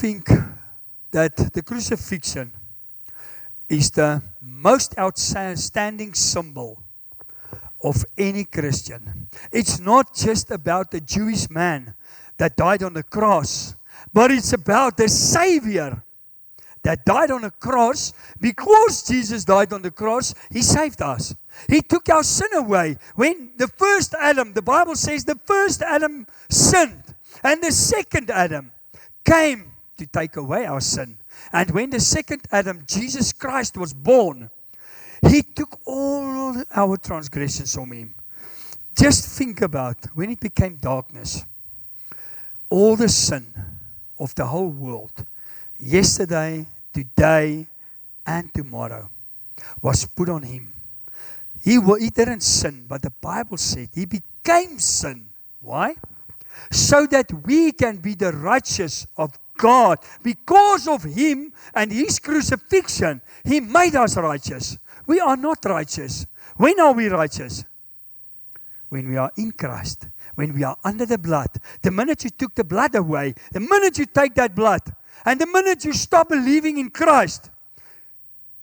think that the crucifixion is the most outstanding symbol of any Christian. It's not just about the Jewish man that died on the cross, but it's about the Savior that died on the cross. Because Jesus died on the cross, He saved us. He took our sin away. When the first Adam, the Bible says the first Adam sinned, and the second Adam came to take away our sin. And when the second Adam, Jesus Christ, was born, He took all our transgressions on Him. Just think about when it became darkness, all the sin of the whole world, yesterday, today, and tomorrow, was put on Him. He didn't sin, but the Bible said He became sin. Why? So that we can be the righteous of God. Because of Him and His crucifixion, He made us righteous. We are not righteous. When are we righteous? When we are in Christ. When we are under the blood. The minute you took the blood away, the minute you take that blood, and the minute you stop believing in Christ,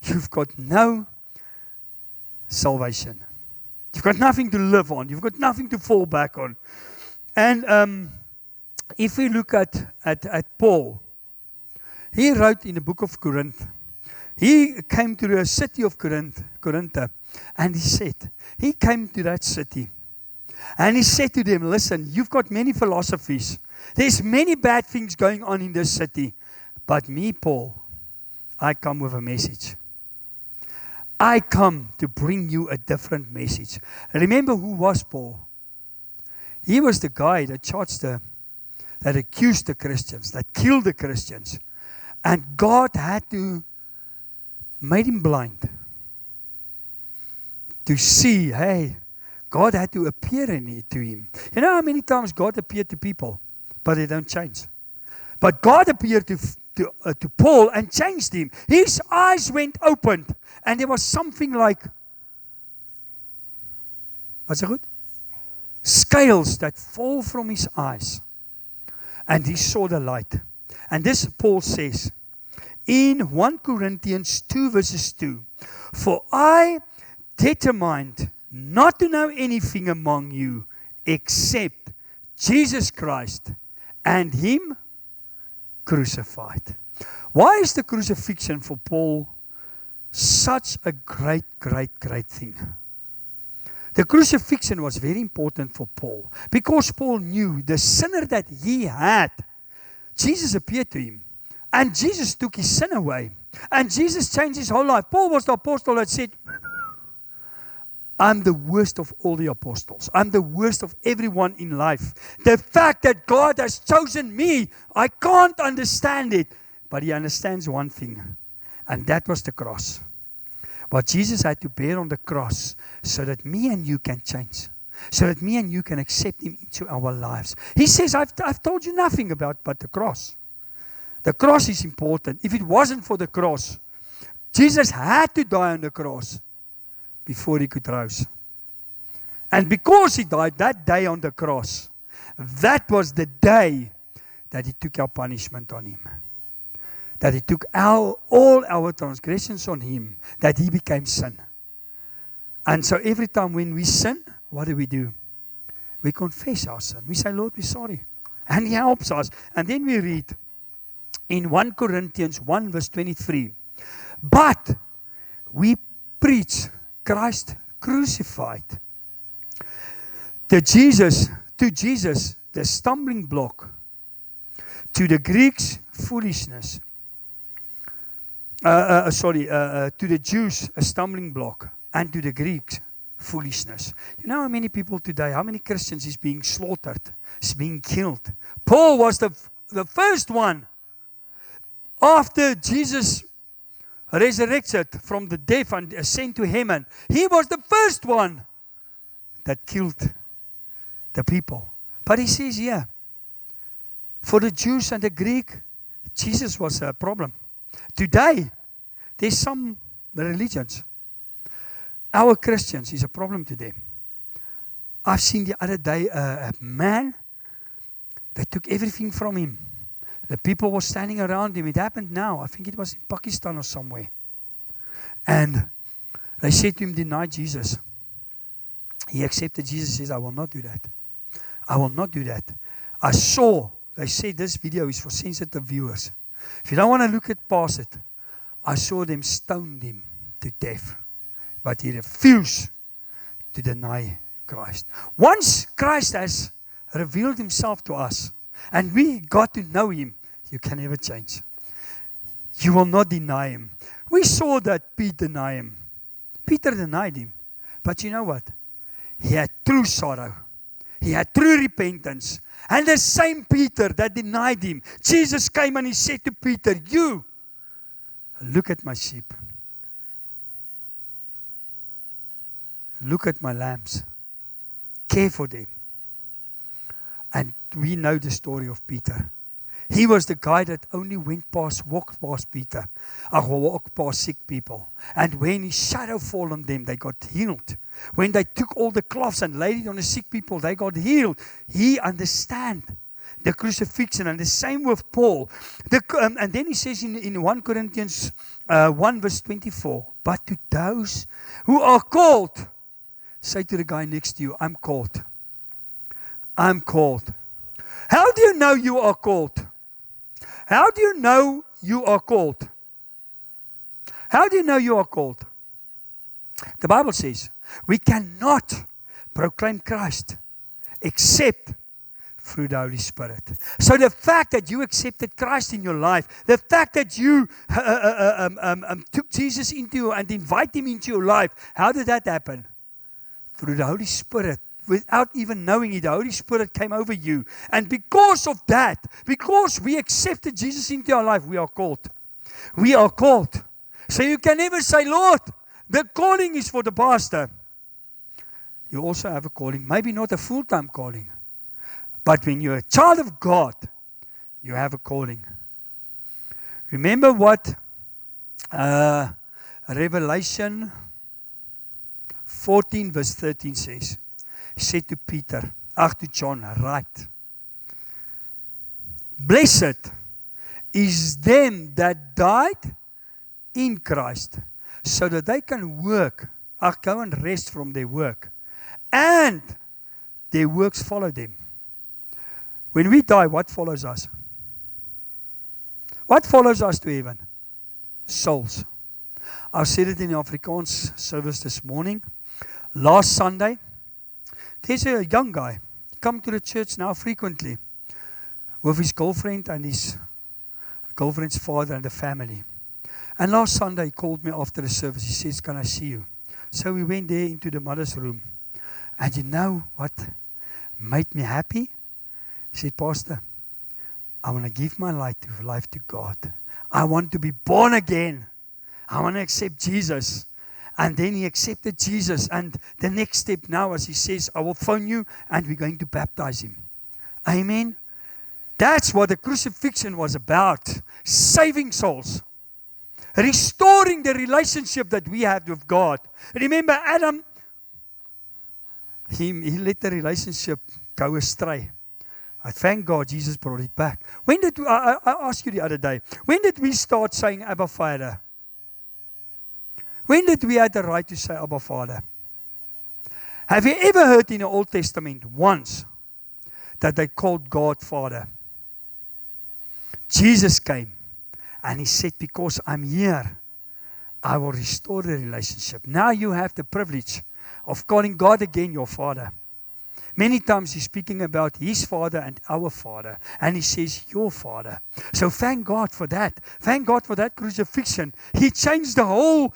you've got no salvation. You've got nothing to live on. You've got nothing to fall back on. And if we look at Paul, he wrote in the book of Corinth. He came to the city of Corinth, and he said, he came to that city, and he said to them, listen, you've got many philosophies. There's many bad things going on in this city. But me, Paul, I come with a message. I come to bring you a different message. Remember who was Paul? He was the guy that that accused the Christians, that killed the Christians. And God had to make him blind to see, hey, God had to appear to him. You know how many times God appeared to people, but they don't change. But God appeared to Paul and changed him. His eyes went open, and there was something like, what's it good? Scales that fall from his eyes. And he saw the light. And this Paul says, in 1 Corinthians 2 verses 2, for I determined not to know anything among you except Jesus Christ and Him crucified. Why is the crucifixion for Paul such a great thing? The crucifixion was very important for Paul because Paul knew the sinner that he had. Jesus appeared to him and Jesus took his sin away and Jesus changed his whole life. Paul was the apostle that said, I'm the worst of all the apostles. I'm the worst of everyone in life. The fact that God has chosen me, I can't understand it. But He understands one thing, and that was the cross. What Jesus had to bear on the cross so that me and you can change. So that me and you can accept Him into our lives. He says, I've told you nothing but the cross. The cross is important. If it wasn't for the cross, Jesus had to die on the cross before He could rise. And because He died that day on the cross, that was the day that He took our punishment on Him. That He took all our transgressions on Him, that He became sin. And so every time when we sin, what do? We confess our sin. We say, Lord, we're sorry. And He helps us. And then we read in 1 Corinthians 1 verse 23, but we preach Christ crucified. To Jesus, the stumbling block. To the Greeks, foolishness. To the Jews, a stumbling block. And to the Greeks, foolishness. You know how many people today, how many Christians is being slaughtered, is being killed? Paul was the first one. After Jesus resurrected from the death and ascended to heaven, he was the first one that killed the people. But he says here, for the Jews and the Greek, Jesus was a problem. Today, there's some religions. Our Christians is a problem to them. I've seen the other day a man, they took everything from him. The people were standing around him. It happened now. I think it was in Pakistan or somewhere. And they said to him, deny Jesus. He accepted Jesus. He says, I will not do that. I will not do that. They said this video is for sensitive viewers. If you don't want to look at past it, I saw them stoned him to death. But he refused to deny Christ. Once Christ has revealed himself to us, and we got to know him, you can never change. You will not deny him. We saw that Peter denied him. Peter denied him. But you know what? He had true sorrow. He had true repentance. And the same Peter that denied him, Jesus came and he said to Peter, you, look at my sheep. Look at my lambs. Care for them. And we know the story of Peter. He was the guy that only walked past Peter. Walked past sick people. And when his shadow fell on them, they got healed. When they took all the cloths and laid it on the sick people, they got healed. He understand the crucifixion. And the same with Paul. And then he says in 1 Corinthians 1 verse 24, but to those who are called, say to the guy next to you, I'm called. I'm called. How do you know you are called? How do you know you are called? How do you know you are called? The Bible says, we cannot proclaim Christ except through the Holy Spirit. So the fact that you accepted Christ in your life, the fact that you took Jesus into you and invited him into your life, how did that happen? Through the Holy Spirit. Without even knowing it, the Holy Spirit came over you. And because of that, because we accepted Jesus into our life, we are called. We are called. So you can never say, Lord, the calling is for the pastor. You also have a calling, maybe not a full-time calling. But when you're a child of God, you have a calling. Remember what Revelation 14 verse 13 says. He said to to John, write. Blessed is them that died in Christ, so that they can work, go and rest from their work, and their works follow them. When we die, what follows us? What follows us to heaven? Souls. I said it in the Afrikaans service this morning. Last Sunday, there's a young guy, come to the church now frequently, with his girlfriend and his girlfriend's father and the family. And last Sunday he called me after the service. He says, can I see you? So we went there into the mother's room. And you know what made me happy? He said, Pastor, I want to give my life to God. I want to be born again. I want to accept Jesus. And then he accepted Jesus. And the next step now, as he says, I will phone you and we're going to baptize him. Amen. That's what the crucifixion was about. Saving souls. Restoring the relationship that we had with God. Remember Adam, he let the relationship go astray. I thank God Jesus brought it back. When did I asked you the other day, when did we start saying Abba Father? When did we have the right to say Abba Father? Have you ever heard in the Old Testament once that they called God Father? Jesus came and he said, because I'm here, I will restore the relationship. Now you have the privilege of calling God again your Father. Many times he's speaking about his Father and our Father. And he says, your Father. So thank God for that. Thank God for that crucifixion. He changed the whole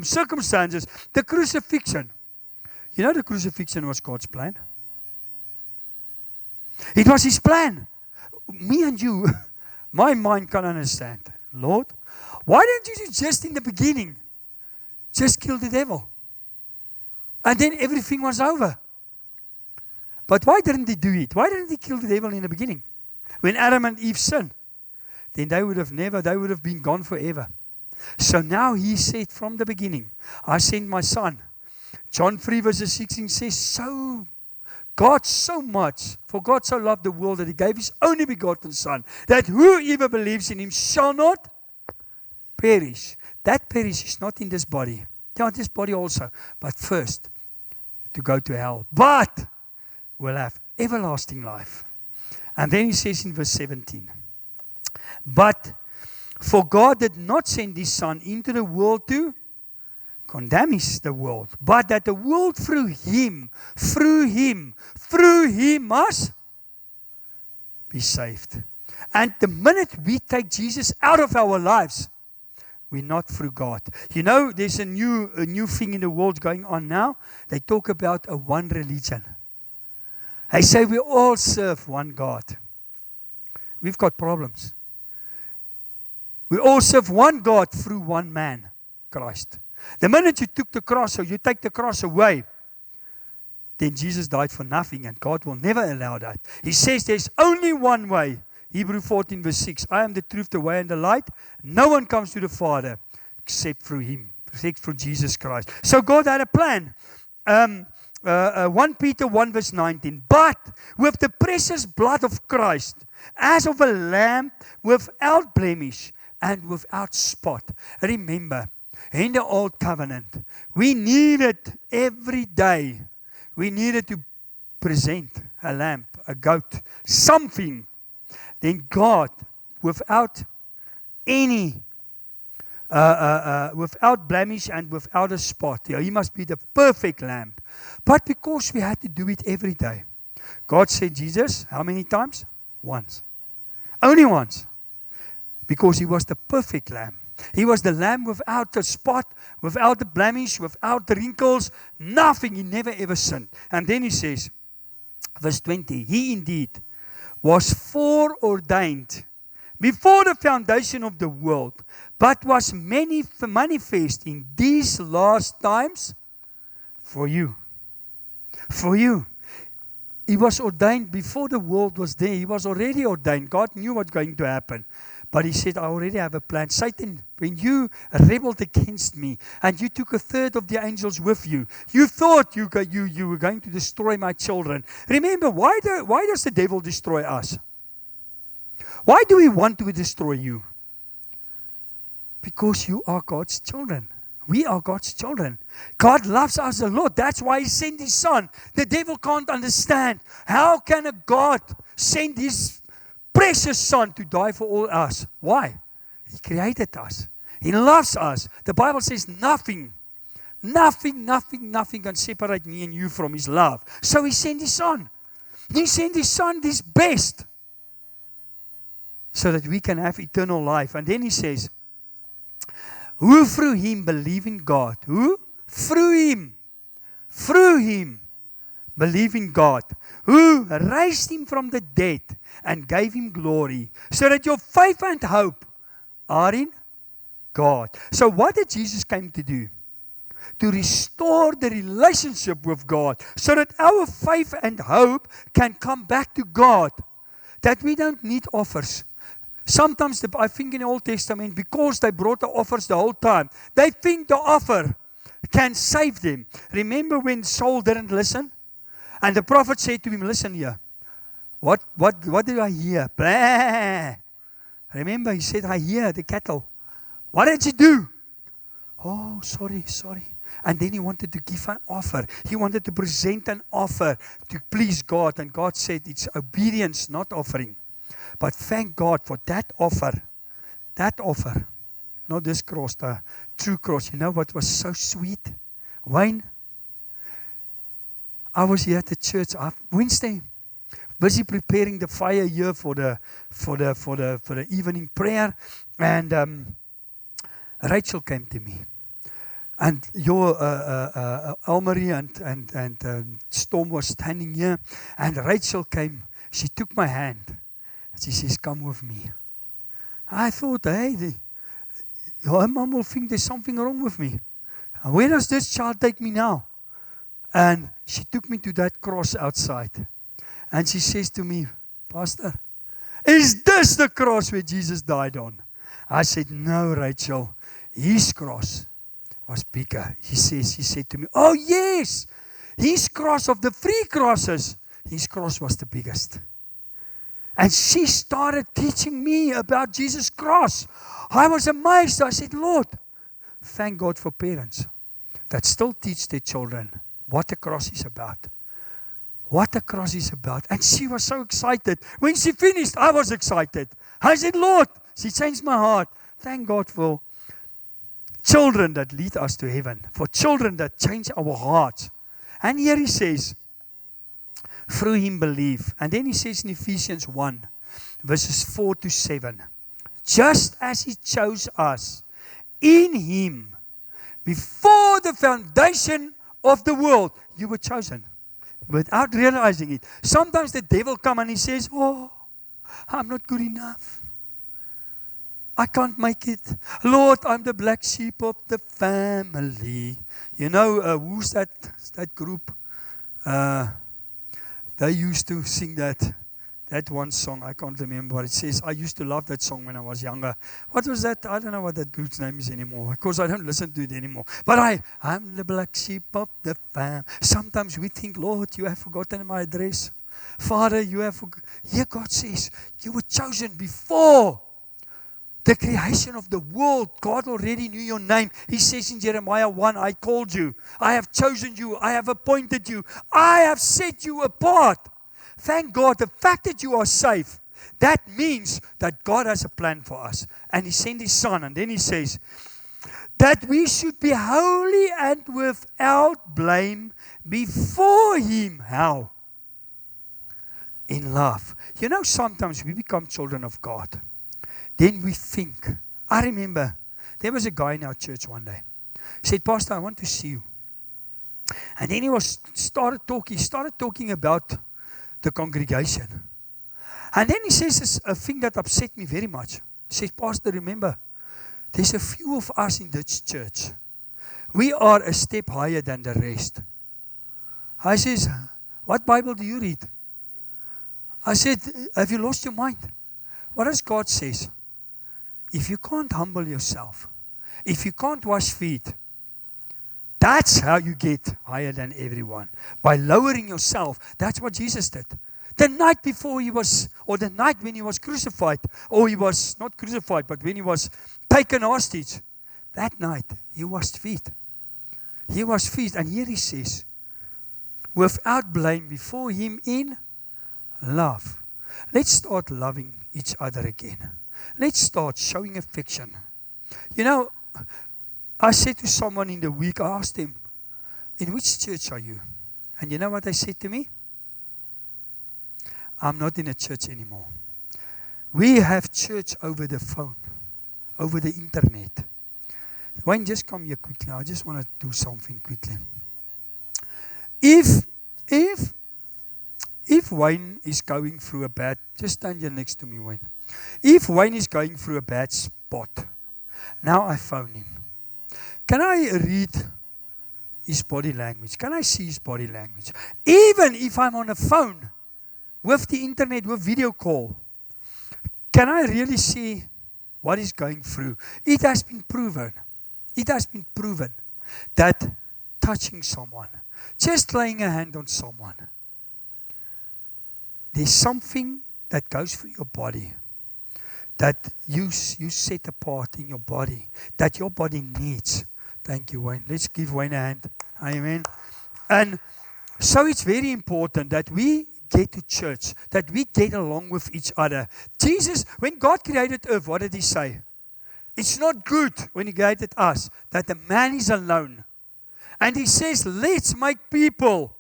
circumstances. The crucifixion. You know the crucifixion was God's plan. It was his plan. Me and you, my mind can't understand. Lord, why didn't you just in the beginning just kill the devil? And then everything was over. But why didn't he do it? Why didn't he kill the devil in the beginning? When Adam and Eve sinned, then they would have been gone forever. So now he said from the beginning, I sent my son. John 3 verse 16 says, so God so much, for God so loved the world that He gave His only begotten Son, that whoever believes in Him shall not perish. That perish is not in this body. Yeah, this body also. But first, to go to hell. But will have everlasting life. And then He says in verse 17, but for God did not send His Son into the world to condemn the world, but that the world through Him must be saved. And the minute we take Jesus out of our lives, we're not through God. You know, there's a new thing in the world going on now. They talk about a one religion. They say we all serve one God. We've got problems. We all serve one God through one man, Christ. The minute you took the cross, or you take the cross away, then Jesus died for nothing, and God will never allow that. He says there's only one way. Hebrews 14 verse 6, I am the truth, the way, and the light. No one comes to the Father except through Him, except through Jesus Christ. So God had a plan. 1 Peter 1 verse 19, but with the precious blood of Christ, as of a lamb without blemish and without spot. Remember, in the old covenant, we needed every day, we needed to present a lamb, a goat, something. Then God, without any, without blemish and without a spot, He must be the perfect lamb. But because we had to do it every day, God sent Jesus, how many times? Once. Only once. Because He was the perfect lamb. He was the lamb without a spot, without a blemish, without the wrinkles, nothing. He never ever sinned. And then He says, verse 20, He indeed was foreordained before the foundation of the world, but was manifest in these last times for you. For you. He was ordained before the world was there. He was already ordained. God knew what was going to happen. But He said, I already have a plan. Satan, when you rebelled against me and you took a third of the angels with you, you thought you were going to destroy my children. Remember, why does the devil destroy us? Why do we want to destroy you? Because you are God's children. We are God's children. God loves us a lot. That's why He sent His Son. The devil can't understand. How can a God send His precious Son to die for all us? Why? He created us. He loves us. The Bible says nothing can separate me and you from His love. So He sent His Son. He sent His Son, this best, so that we can have eternal life. And then He says, who through Him believe in God? Who? Through Him believe in God, who raised Him from the dead and gave Him glory, so that your faith and hope are in God. So what did Jesus come to do? To restore the relationship with God, so that our faith and hope can come back to God, that we don't need offers. Sometimes, I think in the Old Testament, because they brought the offers the whole time, they think the offer can save them. Remember when Saul didn't listen? And the prophet said to him, listen here. What did I hear? Blah. Remember, he said, I hear the cattle. What did you do? Oh, sorry. And then he wanted to give an offer. He wanted to present an offer to please God. And God said, it's obedience, not offering. But thank God for that offer. That offer. Not this cross, the true cross. You know what was so sweet? Wayne, I was here at the church Wednesday, busy preparing the fire here for the evening prayer, and Rachel came to me, and your Elmarie and Storm was standing here, and Rachel came. She took my hand. She says, "Come with me." I thought, hey, her mom will think there's something wrong with me. Where does this child take me now? And she took me to that cross outside. And she says to me, "Pastor, is this the cross where Jesus died on?" I said, "No, Rachel. His cross was bigger." She said to me, "Oh yes, his cross of the 3 crosses his cross was the biggest. And she started teaching me about Jesus' cross. I was amazed. I said, Lord, thank God for parents that still teach their children what the cross is about. What the cross is about. And she was so excited. When she finished, I was excited. I said, Lord, she changed my heart. Thank God for children that lead us to heaven. For children that change our hearts. And here he says, through him believe. And then he says in Ephesians 1, verses 4 to 7, just as he chose us in him before the foundation of the world. You were chosen without realizing it. Sometimes the devil comes and he says, oh, I'm not good enough. I can't make it. Lord, I'm the black sheep of the family. You know, who's that group? They used to sing that one song. I can't remember what it says. I used to love that song when I was younger. What was that? I don't know what that group's name is anymore. Of course, I don't listen to it anymore. But I'm the black sheep of the family. Sometimes we think, Lord, you have forgotten my address. Father, you have forgotten. Here God says, you were chosen before the creation of the world. God already knew your name. He says in Jeremiah 1, I called you. I have chosen you. I have appointed you. I have set you apart. Thank God, the fact that you are saved, that means that God has a plan for us. And he sent his son. And then he says, that we should be holy and without blame before him. How? In love. You know, sometimes we become children of God. Then we think. I remember, there was a guy in our church one day. He said, Pastor, I want to see you. And then he started talking about the congregation. And then he says a thing that upset me very much. He says, Pastor, remember, there's a few of us in this church. We are a step higher than the rest. I says, what Bible do you read? I said, have you lost your mind? What does God says? If you can't humble yourself, if you can't wash feet, that's how you get higher than everyone. By lowering yourself. That's what Jesus did. The night before he was, or the night when he was crucified, or he was not crucified, but when he was taken hostage, that night he washed feet. He washed feet. And here he says, without blame before him in love. Let's start loving each other again. Let's start showing affection. You know, I said to someone in the week, I asked him, in which church are you? And you know what they said to me? I'm not in a church anymore. We have church over the phone, over the internet. Wayne, just come here quickly. I just want to do something quickly. If Wayne is going through a bad, just stand here next to me, Wayne. If Wayne is going through a bad spot, now I phone him. Can I read his body language? Can I see his body language? Even if I'm on a phone, with the internet, with video call, can I really see what he's going through? It has been proven. It has been proven that touching someone, just laying a hand on someone, there's something that goes through your body that you set apart in your body, that your body needs. Thank you, Wayne. Let's give Wayne a hand. Amen. And so it's very important that we get to church, that we get along with each other. Jesus, when God created earth, what did he say? It's not good when he created us that the man is alone. And he says, let's make people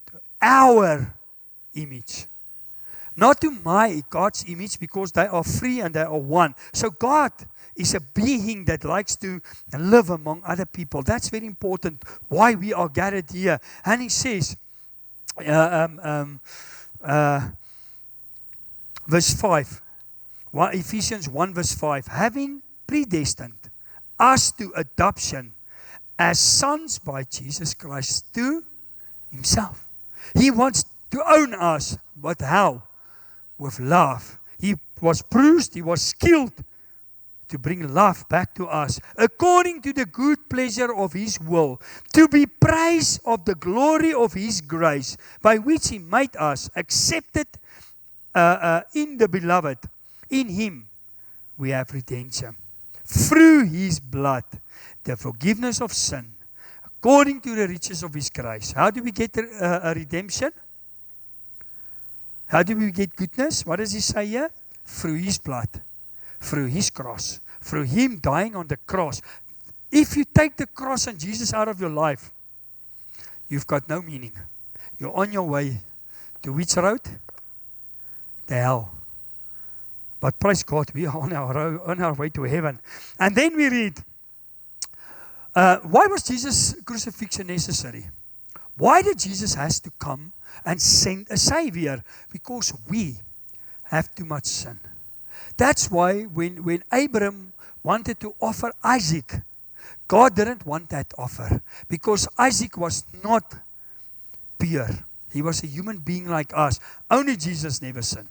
to our image. Not to God's image, because they are free and they are one. So God is a being that likes to live among other people. That's very important, why we are gathered here. And he says, verse 5, Ephesians 1 verse 5, having predestined us to adoption as sons by Jesus Christ to himself. He wants to own us, but how? With love. He was bruised, he was killed to bring love back to us, according to the good pleasure of His will, to be praised of the glory of His grace, by which He made us accepted in the Beloved. In Him we have redemption, through His blood, the forgiveness of sin, according to the riches of His grace. How do we get a redemption? How do we get goodness? What does He say here? Through His blood, through His cross, through Him dying on the cross. If you take the cross and Jesus out of your life, you've got no meaning. You're on your way to which road? The hell. But praise God, we are on our way to heaven. And then we read, why was Jesus' crucifixion necessary? Why did Jesus have to come and send a Savior? Because we have too much sin. That's why when Abraham wanted to offer Isaac, God didn't want that offer, because Isaac was not pure. He was a human being like us. Only Jesus never sinned.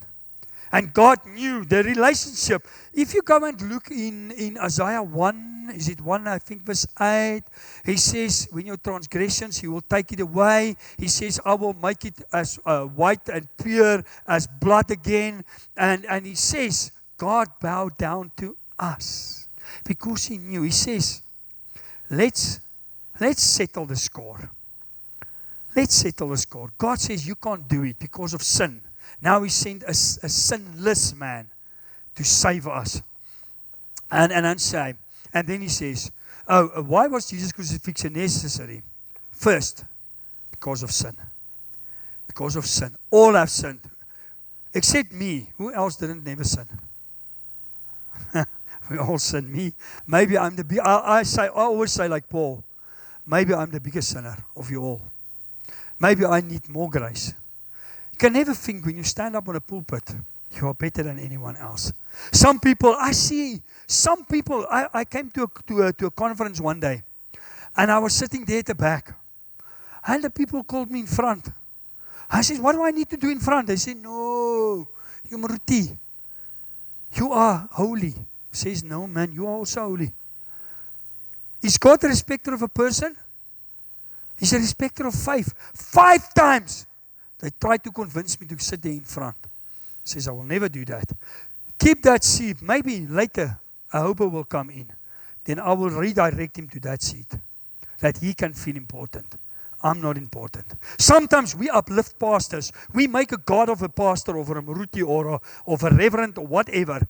And God knew the relationship. If you go and look in Isaiah 1, is it 1, I think verse 8, He says, when your transgressions, He will take it away. He says, I will make it as white and pure as blood again. And He says, God bowed down to us because He knew. He says, let's settle the score. Let's settle the score. God says you can't do it because of sin. Now He sent a sinless man to save us. And then He says, why was Jesus' crucifixion necessary? First, because of sin. Because of sin. All have sinned. Except me. Who else didn't never sin? We all sin. Me. Maybe I'm the I always say like Paul, maybe I'm the biggest sinner of you all. Maybe I need more grace. You can never think when you stand up on a pulpit, you are better than anyone else. Some people, I came to a conference one day, and I was sitting there at the back, and the people called me in front. I said, what do I need to do in front? They said, no, you're Maruti. You are holy. He says, no man, you are also holy. Is God a respecter of a person? He's a respecter of faith. 5 times they tried to convince me to sit there in front. He says, I will never do that. Keep that seat. Maybe later a hobo will come in. Then I will redirect him to that seat, that he can feel important. I'm not important. Sometimes we uplift pastors. We make a god of a pastor, or a Maruti, or of a reverend, or whatever.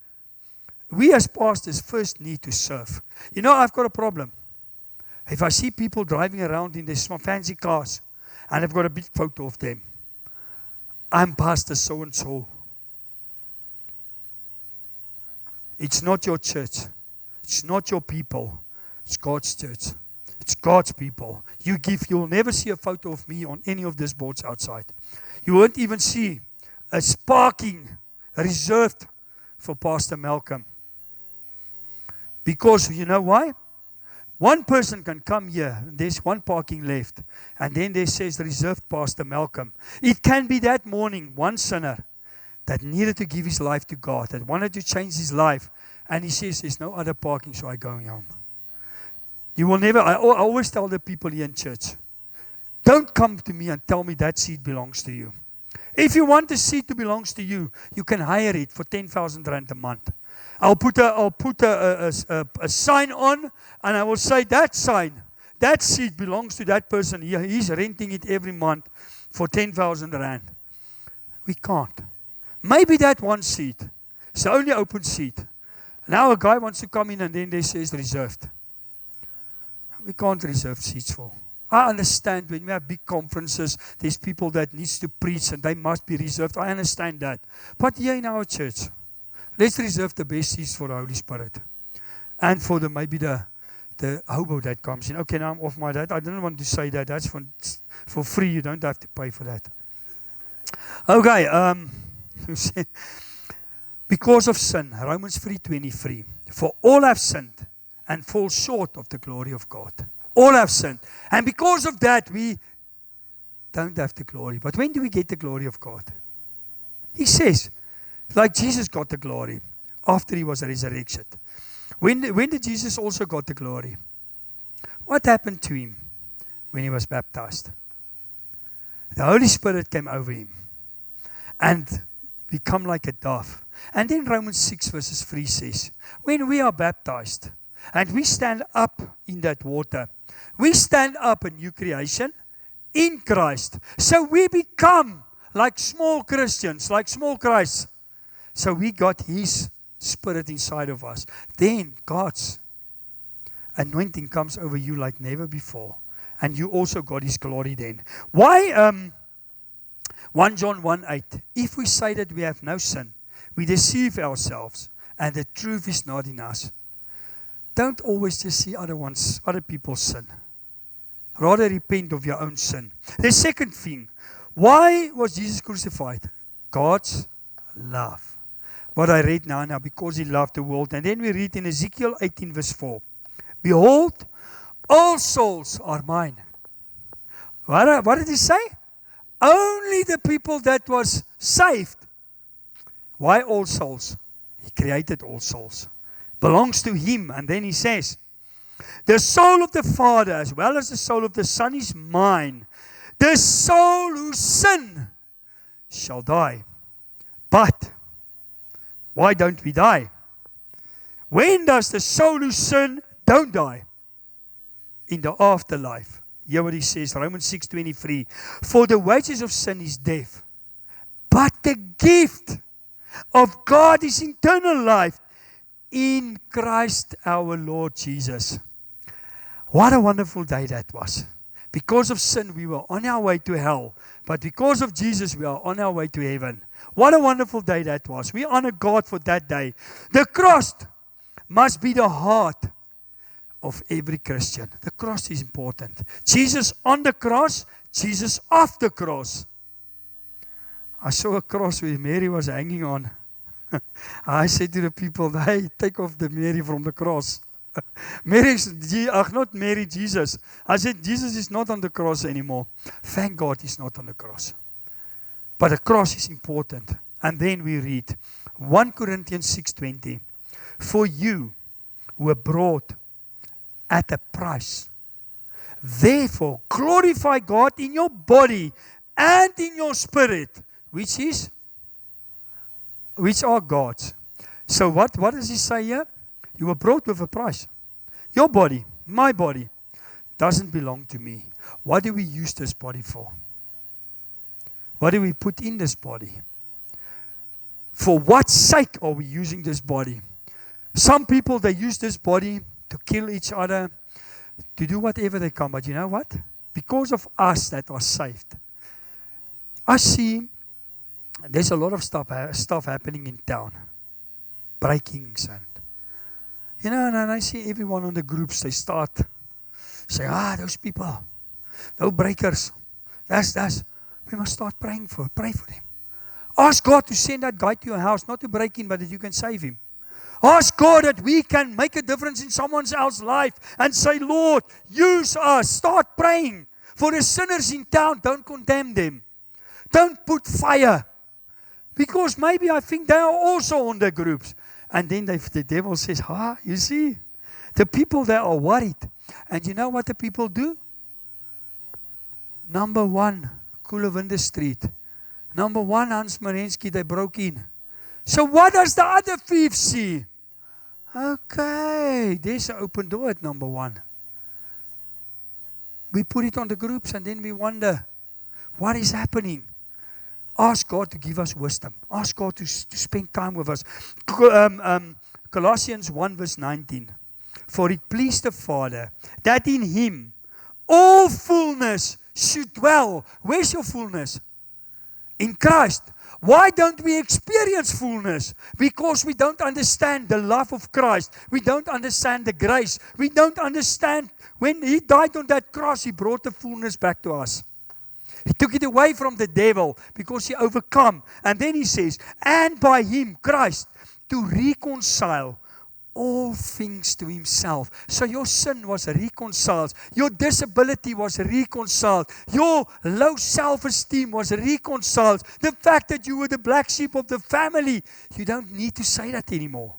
We as pastors first need to serve. You know, I've got a problem. If I see people driving around in these fancy cars, and I've got a big photo of them, I'm Pastor so-and-so. It's not your church. It's not your people. It's God's church. It's God's people. You'll never see a photo of me on any of these boards outside. You won't even see a parking reserved for Pastor Malcolm. Because you know why? One person can come here, there's one parking left, and then there says reserved Pastor Malcolm. It can be that morning, one sinner that needed to give his life to God, that wanted to change his life, and he says, there's no other parking, so I'm going home. You will never, I always tell the people here in church, don't come to me and tell me that seat belongs to you. If you want the seat to belongs to you, you can hire it for 10,000 rand a month. I'll put a sign on, and I will say that seat belongs to that person. He's renting it every month for 10,000 rand. We can't. Maybe that one seat. It's the only open seat. Now a guy wants to come in, and then they say it's reserved. We can't reserve seats for. I understand when we have big conferences, there's people that needs to preach and they must be reserved. I understand that. But here in our church, let's reserve the best seats for the Holy Spirit. And for maybe the hobo that comes in. Okay, now I'm off my that. I didn't want to say that. That's for free. You don't have to pay for that. Okay, because of sin, Romans 3:23. For all have sinned and fall short of the glory of God. All have sinned. And because of that, we don't have the glory. But when do we get the glory of God? He says, like Jesus got the glory after he was resurrected. When did Jesus also got the glory? What happened to him when he was baptized? The Holy Spirit came over him and become like a dove. And then Romans 6 verses 3 says, when we are baptized and we stand up in that water, we stand up a new creation in Christ. So we become like small Christians, like small Christ. So we got His Spirit inside of us. Then God's anointing comes over you like never before. And you also got His glory then. Why 1 John 1:8? If we say that we have no sin, we deceive ourselves, and the truth is not in us. Don't always just see other people's sin. Rather repent of your own sin. The second thing, why was Jesus crucified? God's love. What I read now, because He loved the world. And then we read in Ezekiel 18 verse 4. Behold, all souls are mine. What did He say? Only the people that was saved. Why all souls? He created all souls. Belongs to Him. And then He says, the soul of the Father as well as the soul of the Son is mine. The soul who sin shall die. But why don't we die? When does the soul who sin don't die? In the afterlife. Hear what He says, Romans 6:23. For the wages of sin is death, but the gift of God is eternal life in Christ our Lord Jesus. What a wonderful day that was. Because of sin, we were on our way to hell. But because of Jesus, we are on our way to heaven. What a wonderful day that was. We honor God for that day. The cross must be the heart of every Christian. The cross is important. Jesus on the cross, Jesus off the cross. I saw a cross where Mary was hanging on. I said to the people, hey, take off the Mary from the cross. Not Mary, Jesus. I said, Jesus is not on the cross anymore. Thank God He's not on the cross. But the cross is important. And then we read 1 Corinthians 6:20. For you were bought at a price. Therefore, glorify God in your body and in your spirit, which are God's. So what does He say here? You were bought with a price. Your body, my body, doesn't belong to me. What do we use this body for? What do we put in this body? For what sake are we using this body? Some people, they use this body to kill each other, to do whatever they can. But you know what? Because of us that are saved, I see there's a lot of stuff happening in town. Breakings and and I see everyone on the groups, they start saying, those people, those breakers, that's. We must start pray for them. Ask God to send that guy to your house, not to break in, but that you can save him. Ask God that we can make a difference in someone else's life and say, Lord, use us. Start praying for the sinners in town. Don't condemn them. Don't put fire. Because maybe I think they are also on the groups. And then the devil says, you see, the people that are worried. And you know what the people do? Number 1, Koolewinde Street. Number 1, Hans Marensky, they broke in. So what does the other thief see? Okay, there's an open door at number 1. We put it on the groups and then we wonder, what is happening? Ask God to give us wisdom. Ask God to spend time with us. Colossians 1 verse 19. For it pleased the Father that in Him all fullness should dwell. Where's your fullness? In Christ. Why don't we experience fullness? Because we don't understand the love of Christ. We don't understand the grace. We don't understand when He died on that cross, He brought the fullness back to us. He took it away from the devil because He overcome. And then He says, and by Him, Christ, to reconcile all things to Himself. So your sin was reconciled. Your disability was reconciled. Your low self-esteem was reconciled. The fact that you were the black sheep of the family, you don't need to say that anymore.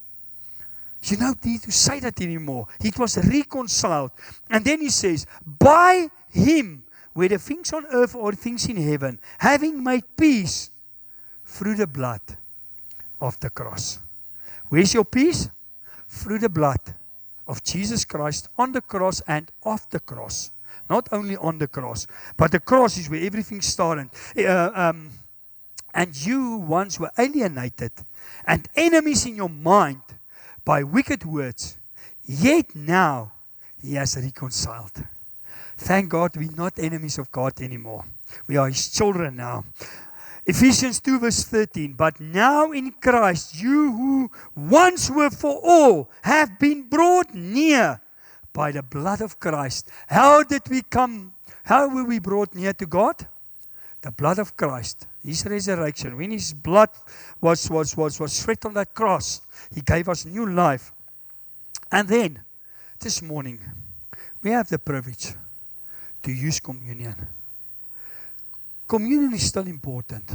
You don't need to say that anymore. It was reconciled. And then he says, by him, whether things on earth or things in heaven, having made peace through the blood of the cross. Where's your peace? Through the blood of Jesus Christ on the cross and off the cross. Not only on the cross, but the cross is where everything started. And you once were alienated and enemies in your mind by wicked words, yet now he has reconciled. Thank God we're not enemies of God anymore. We are his children now. Ephesians 2 verse 13, but now in Christ, you who once were for all have been brought near by the blood of Christ. How were we brought near to God? The blood of Christ, his resurrection. When his blood was shed on that cross, he gave us new life. And then, this morning, we have the privilege to use communion. Communion is still important.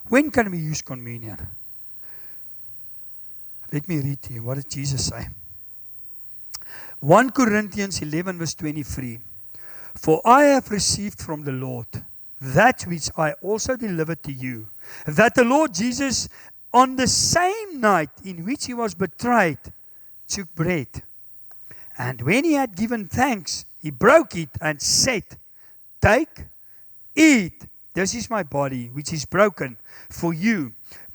When can we use communion? Let me read to you. What did Jesus say? 1 Corinthians 11 verse 23. For I have received from the Lord that which I also delivered to you, that the Lord Jesus, on the same night in which he was betrayed, took bread. And when he had given thanks, he broke it and said, take, eat, this is my body, which is broken for you.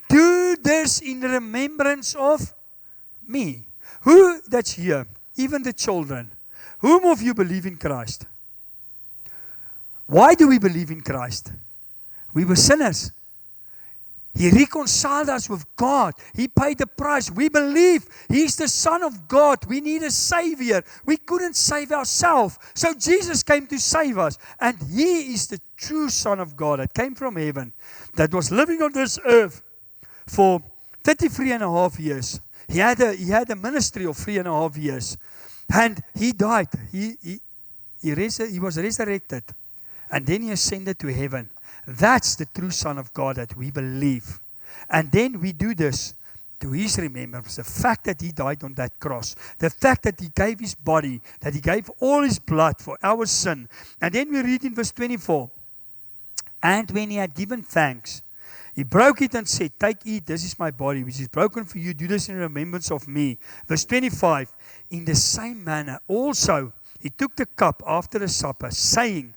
Do this in remembrance of me. Who that's here? Even the children. Whom of you believe in Christ? Why do we believe in Christ? We were sinners. He reconciled us with God. He paid the price. We believe He's the Son of God. We need a Savior. We couldn't save ourselves. So Jesus came to save us. And He is the true Son of God that came from heaven, that was living on this earth for 33 and a half years. He had a ministry of 3.5 years. And He died. He was resurrected. And then He ascended to heaven. That's the true Son of God that we believe. And then we do this to His remembrance. The fact that He died on that cross. The fact that He gave His body. That He gave all His blood for our sin. And then we read in verse 24. And when He had given thanks, He broke it and said, take, eat, this is my body, which is broken for you. Do this in remembrance of me. Verse 25. In the same manner also He took the cup after the supper, saying,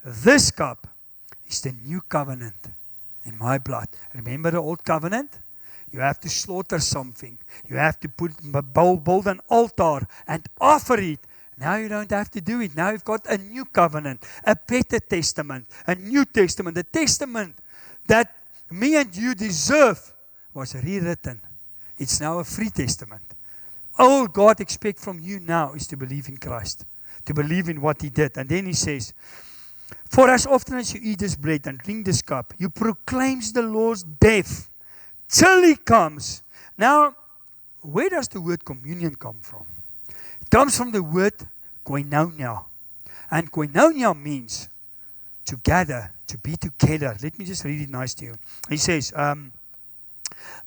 this cup is the new covenant in my blood. Remember the old covenant? You have to slaughter something. You have to build an altar and offer it. Now you don't have to do it. Now you've got a new covenant, a better testament, a new testament. The testament that me and you deserve was rewritten. It's now a free testament. All God expects from you now is to believe in Christ, to believe in what He did. And then He says, for as often as you eat this bread and drink this cup, you proclaim the Lord's death till He comes. Now, where does the word communion come from? It comes from the word koinonia. And koinonia means to gather, to be together. Let me just read it nice to you. He says,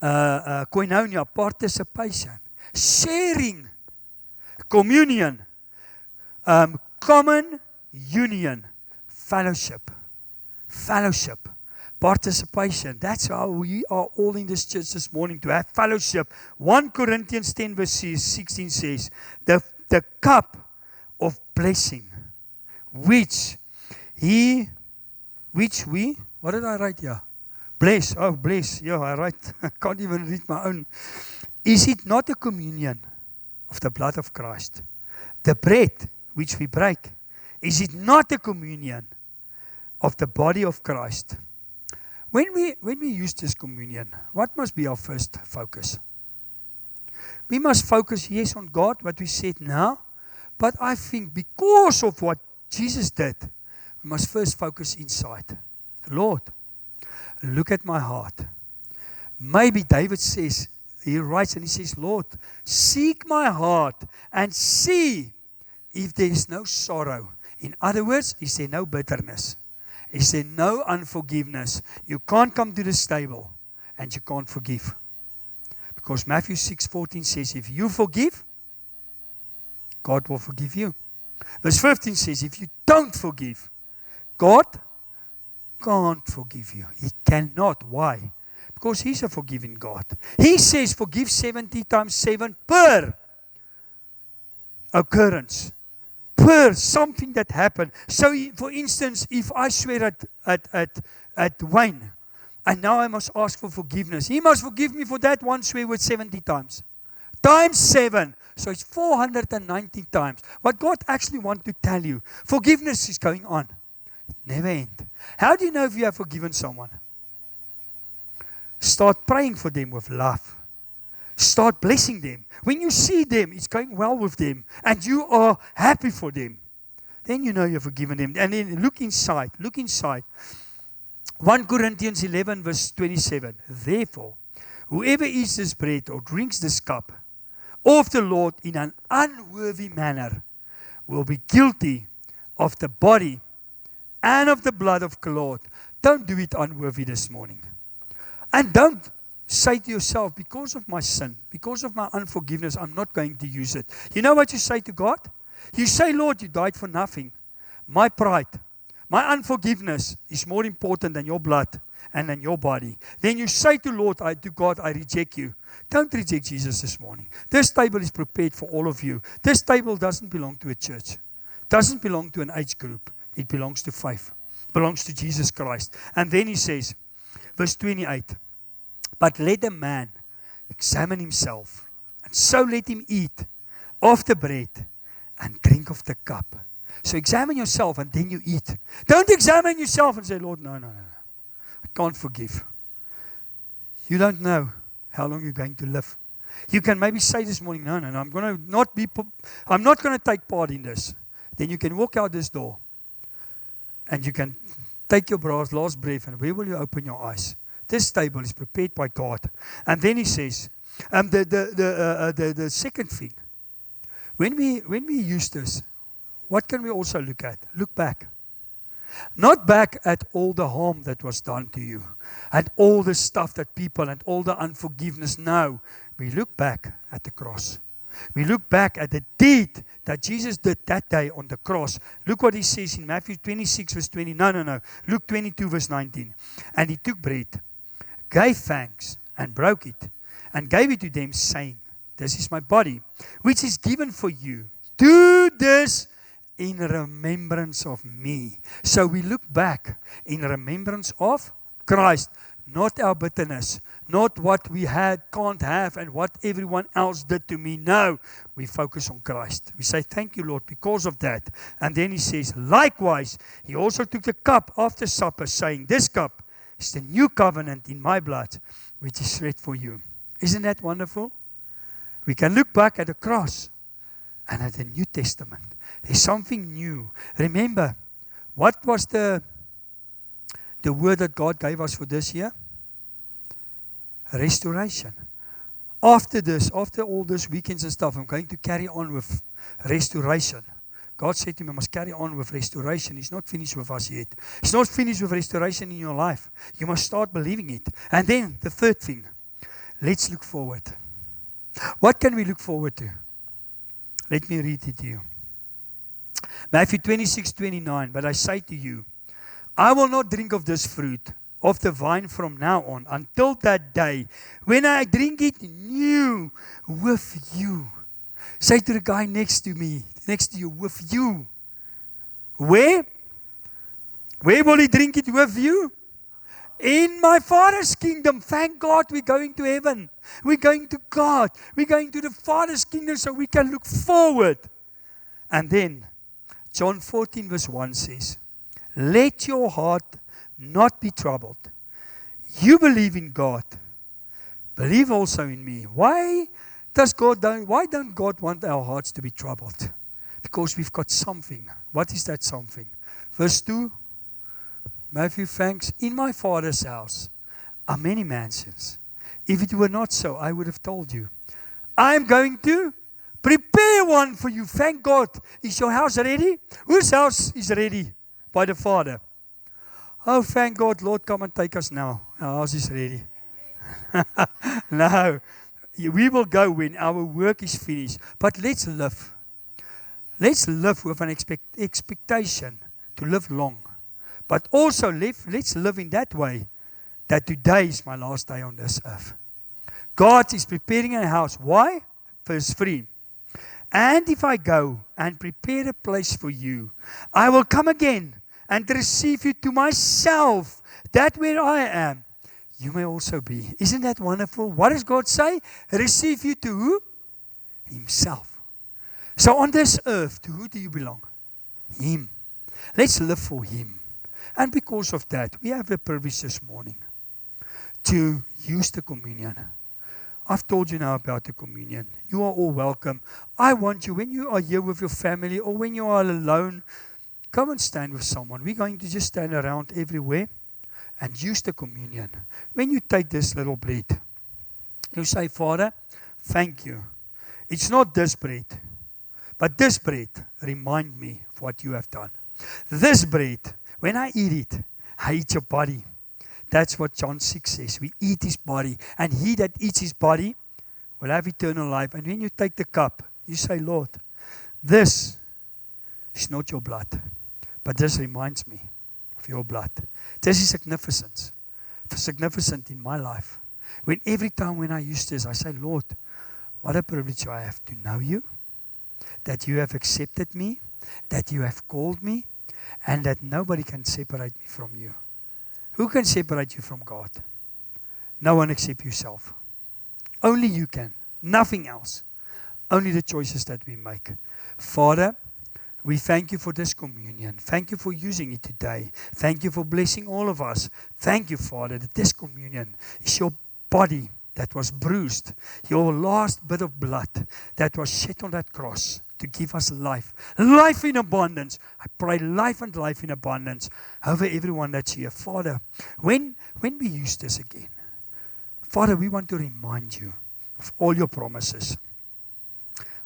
koinonia, participation, sharing, communion, common union, fellowship, participation. That's how we are all in this church this morning, to have fellowship. 1 Corinthians 10 verse 16 says, the cup of blessing, which we, what did I write here? Bless, yeah, I write, I can't even read my own. Is it not a communion of the blood of Christ? The bread which we break, is it not a communion of the body of Christ? When we use this communion, what must be our first focus? We must focus, yes, on God, what we said now, but I think because of what Jesus did, we must first focus inside. Lord, look at my heart. Maybe David says, he writes and he says, Lord, seek my heart and see if there is no sorrow. In other words, is there no bitterness? Is there no unforgiveness? You can't come to this table and you can't forgive. Because Matthew 6:14 says, if you forgive, God will forgive you. Verse 15 says, if you don't forgive, God can't forgive you. He cannot. Why? Because He's a forgiving God. He says, forgive 70 times 7 per occurrence, per something that happened. So, for instance, if I swear at Wayne, and now I must ask for forgiveness, he must forgive me for that one swear word 70 times. Times 7. So it's 490 times. What God actually wants to tell you, forgiveness is going on. It never ends. How do you know if you have forgiven someone? Start praying for them with love. Start blessing them. When you see them, it's going well with them, and you are happy for them, then you know you've forgiven them. And then look inside. 1 Corinthians 11 verse 27. Therefore, whoever eats this bread or drinks this cup of the Lord in an unworthy manner will be guilty of the body and of the blood of the Lord. Don't do it unworthy this morning. And don't say to yourself, because of my sin, because of my unforgiveness, I'm not going to use it. You know what you say to God? You say, Lord, you died for nothing. My pride, my unforgiveness is more important than your blood and than your body. Then you say to God, I reject you. Don't reject Jesus this morning. This table is prepared for all of you. This table doesn't belong to a church. Doesn't belong to an age group. It belongs to faith. It belongs to Jesus Christ. And then he says, verse 28, but let a man examine himself, and so let him eat of the bread and drink of the cup. So examine yourself and then you eat. Don't examine yourself and say, Lord, no. I can't forgive. You don't know how long you're going to live. You can maybe say this morning, no, I'm not going to take part in this. Then you can walk out this door and you can take your last breath, and where will you open your eyes? This table is prepared by God. And then he says, the second thing, when we use this, what can we also look at? Look back. Not back at all the harm that was done to you, and all the stuff that people, and all the unforgiveness. No, we look back at the cross. We look back at the deed that Jesus did that day on the cross. Look what he says in Matthew 26 verse 20. No. Luke 22 verse 19. And he took bread, gave thanks, and broke it, and gave it to them, saying, this is my body, which is given for you. Do this in remembrance of me. So we look back in remembrance of Christ, not our bitterness, not what we can't have, and what everyone else did to me. No, we focus on Christ. We say, thank you, Lord, because of that. And then he says, likewise, he also took the cup after supper, saying, this cup is the new covenant in my blood, which is shed for you. Isn't that wonderful? We can look back at the cross and at the New Testament. There's something new. Remember, what was the word that God gave us for this year? Restoration. After all these weekends and stuff, I'm going to carry on with restoration. God said to me, I must carry on with restoration. He's not finished with us yet. He's not finished with restoration in your life. You must start believing it. And then the third thing, let's look forward. What can we look forward to? Let me read it to you. Matthew 26:29. But I say to you, I will not drink of this fruit of the vine from now on until that day when I drink it new with you. Say to the guy next to you, with you. Where? Where will he drink it with you? In my Father's kingdom. Thank God we're going to heaven. We're going to God. We're going to the Father's kingdom so we can look forward. And then John 14 verse 1 says, let your heart not be troubled. You believe in God. Believe also in me. Why don't God want our hearts to be troubled? Because we've got something. What is that something? Verse 2, Matthew thanks, in my Father's house are many mansions. If it were not so, I would have told you. I'm going to prepare one for you. Thank God. Is your house ready? Whose house is ready? By the Father. Oh, thank God, Lord, come and take us now. Our house is ready. No. We will go when our work is finished. But let's live. Let's live with an expectation to live long. But also let's live in that way that today is my last day on this earth. God is preparing a house. Why? Verse 3. And if I go and prepare a place for you, I will come again and receive you to myself, that where I am, you may also be. Isn't that wonderful? What does God say? Receive you to who? Himself. So on this earth, to who do you belong? Him. Let's live for Him. And because of that, we have the privilege this morning to use the communion. I've told you now about the communion. You are all welcome. I want you, when you are here with your family or when you are alone, come and stand with someone. We're going to just stand around everywhere and use the communion. When you take this little bread, you say, Father, thank you. It's not this bread, but this bread remind me of what you have done. This bread, when I eat it, I eat your body. That's what John 6 says. We eat His body. And he that eats His body will have eternal life. And when you take the cup, you say, Lord, this is not your blood, but this reminds me of your blood. This is significant in my life. When every time when I use this, I say, Lord, what a privilege I have to know you, that you have accepted me, that you have called me, and that nobody can separate me from you. Who can separate you from God? No one except yourself. Only you can. Nothing else. Only the choices that we make. Father, we thank you for this communion. Thank you for using it today. Thank you for blessing all of us. Thank you, Father, that this communion is your body that was bruised, your last bit of blood that was shed on that cross to give us life. Life in abundance. I pray life and life in abundance over everyone that's here. Father, when we use this again, Father, we want to remind you of all your promises.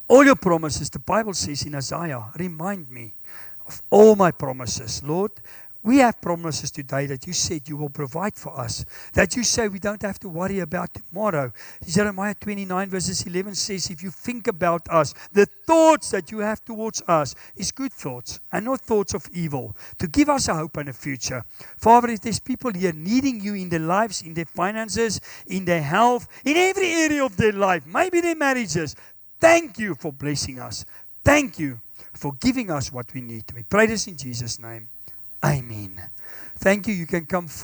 All your promises, the Bible says in Isaiah, remind me of all my promises. Lord, we have promises today that you said you will provide for us. That you say we don't have to worry about tomorrow. Jeremiah 29 verses 11 says, if you think about us, the thoughts that you have towards us is good thoughts and not thoughts of evil, to give us a hope and a future. Father, if there's people here needing you in their lives, in their finances, in their health, in every area of their life, maybe their marriages, thank you for blessing us. Thank you for giving us what we need. We pray this in Jesus' name. Amen. Thank you. You can come forward.